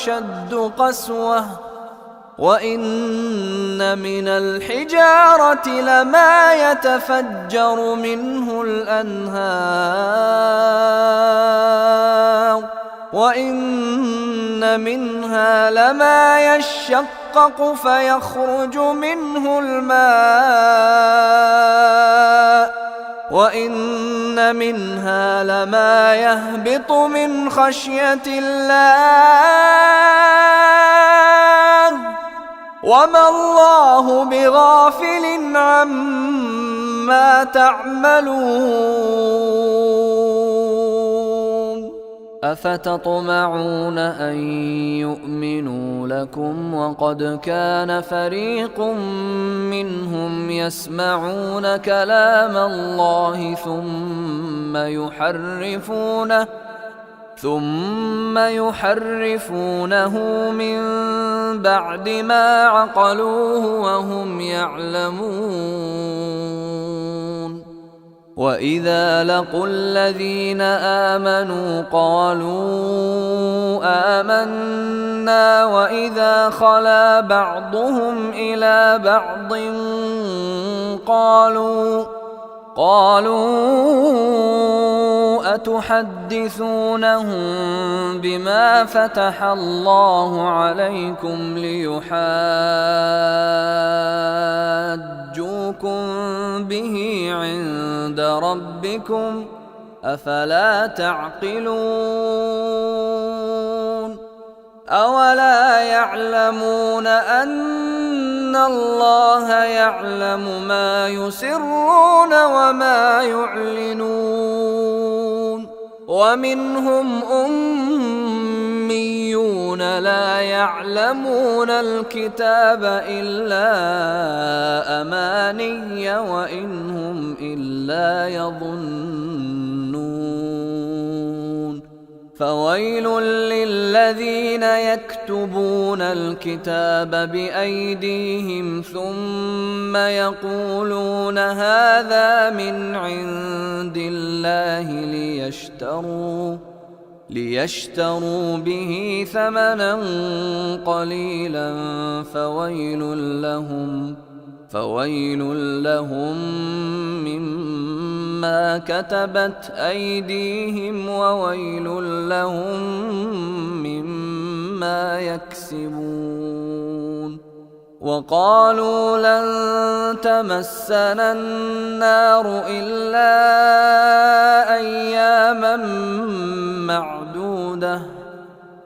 أشد قسوة وإن من الحجارة لما يتفجر منه الأنهار وإن منها لما يشقق فيخرج منه الماء وإن منها لما يهبط من خشية الله وما الله بغافل عما تعملون أفتطمعون أن يؤمنوا لكم وقد كان فريق منهم يسمعون كلام الله ثم يحرفونه من بعد ما عقلوه وهم يعلمون وإذا لقوا الذين آمنوا قالوا آمنا وإذا خلا بعضهم إلى بعض قالوا أتحدثونهم بما فتح الله عليكم ليحاجوكم به عند ربكم أفلا تعقلون أولا يعلمون أن الله يعلم ما يسرون وما يعلنون ومنهم أميون لا يعلمون الكتاب إلا أماني وإن هم إلا يظنون فويل للذين يكتبون الكتاب بأيديهم ثم يقولون هذا من عند الله ليشتروا به ثمنا قليلا فويل لهم مما كتبت أيديهم وويل لهم مما يكسبون وقالوا لن تمسنا النار إلا أياما معدودة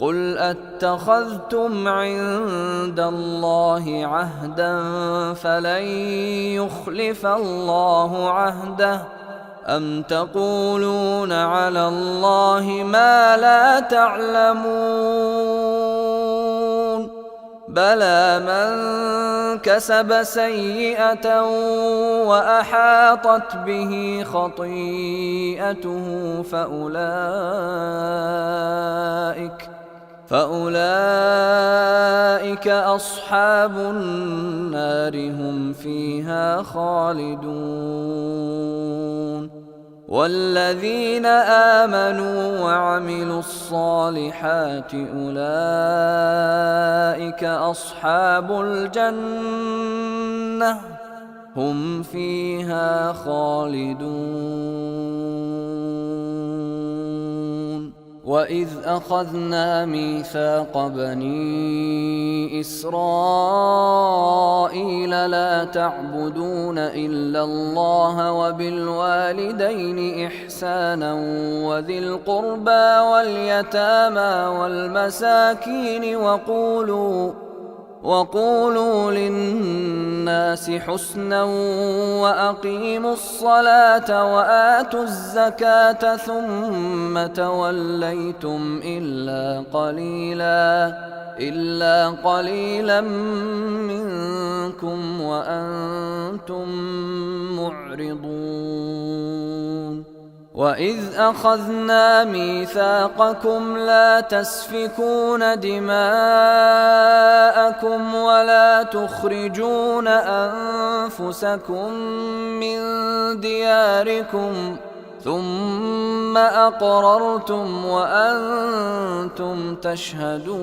قل أتخذتم عند الله عهدا فلن يخلف الله عهده أم تقولون على الله ما لا تعلمون بلى من كسب سيئة وأحاطت به خطيئته فأولئك أصحاب النار هم فيها خالدون والذين آمنوا وعملوا الصالحات أولئك أصحاب الجنة هم فيها خالدون وإذ أخذنا ميثاق بني إسرائيل لا تعبدون إلا الله وبالوالدين إحسانا وذي القربى واليتامى والمساكين وقولوا للناس حسنا وأقيموا الصلاة وآتوا الزكاة ثم توليتم إلا قليلا منكم وأنتم معرضون وإذ أخذنا ميثاقكم لا تسفكون دماءكم ولا تخرجون أنفسكم من دياركم ثم أقررتم وأنتم تشهدون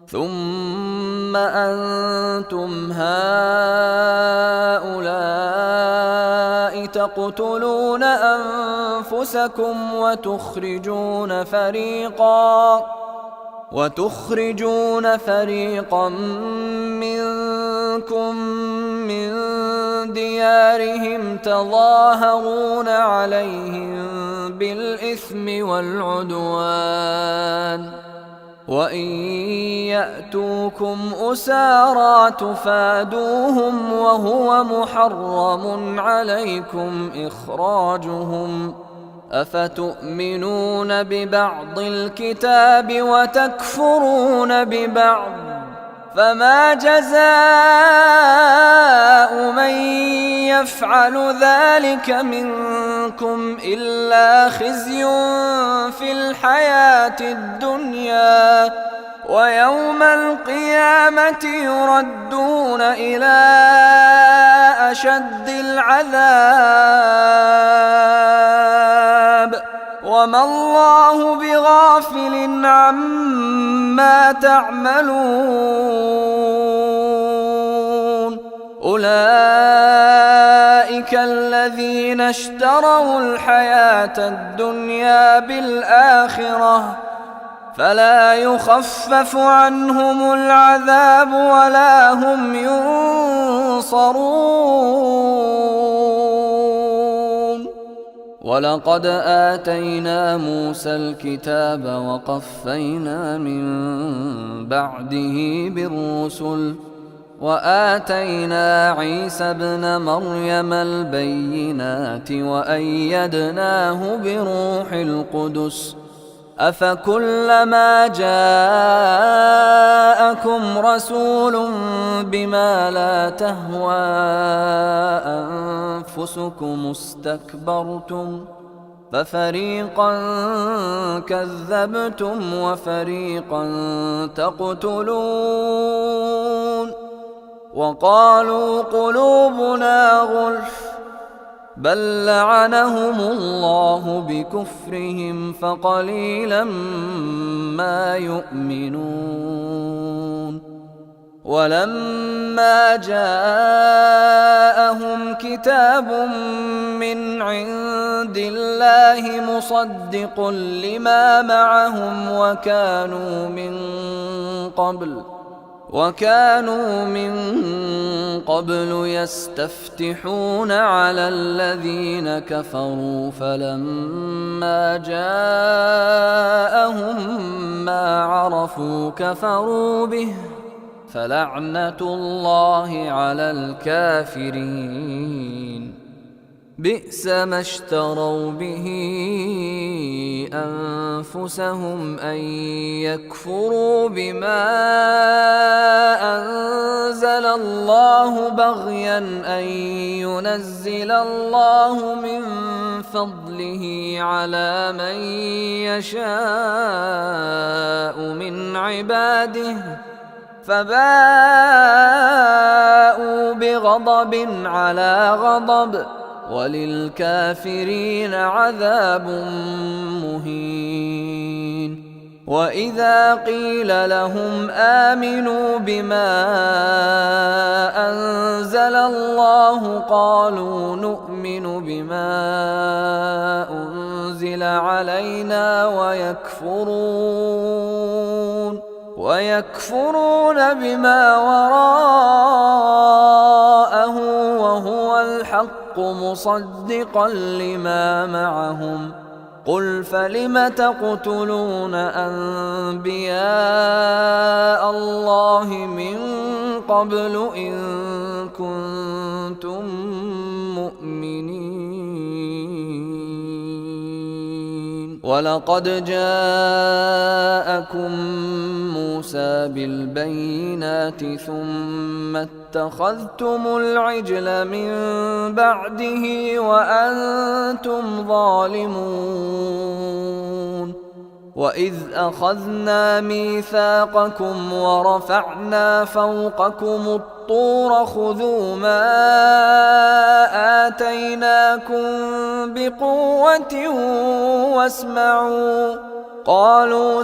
ثم أنتم هؤلاء تقتلون أنفسكم وتخرجون فريقا منكم من ديارهم تظاهرون عليهم بالإثم والعدوان وإن يأتوكم أسارى تفادوهم وهو محرم عليكم إخراجهم أفتؤمنون ببعض الكتاب وتكفرون ببعض فما جزاء من يفعل ذلك منكم إلا خزي في الحياة الدنيا ويوم القيامة يردون إلى أشد العذاب وما الله بغافل عما تعملون أولئك الذين اشتروا الحياة الدنيا بالآخرة فلا يخفف عنهم العذاب ولا هم ينصرون ولقد آتينا موسى الكتاب وقفينا من بعده بالرسل وآتينا عيسى ابن مريم البينات وأيدناه بروح القدس أفكلما جاءكم رسول بما لا تهوى أنفسكم استكبرتم ففريقا كذبتم وفريقا تقتلون وقالوا قلوبنا غلف بل لعنهم الله بكفرهم فقليلا ما يؤمنون ولما جاءهم كتاب من عند الله مصدق لما معهم وكانوا من قبل يستفتحون على الذين كفروا فلما جاءهم ما عرفوا كفروا به فلعنة الله على الكافرين بئس ما اشتروا به أنفسهم أن يكفروا بما أنزل الله بغيا أن ينزل الله من فضله على من يشاء من عباده فباءوا بغضب على غضب وللكافرين عذاب مهين وإذا قيل لهم آمنوا بما أنزل الله قالوا نؤمن بما أنزل علينا ويكفرون بما وراءه وهو الحق مصدقا لما معهم قل فلم تقتلون أنبياء الله من قبل إن كنتم مؤمنين ولقد جاءكم موسى بالبينات ثم اتخذتم العجل من بعده وأنتم ظالمون وإذ أخذنا ميثاقكم ورفعنا فوقكم الطور خذوا ما آتيناكم بقوة واسمعوا قالوا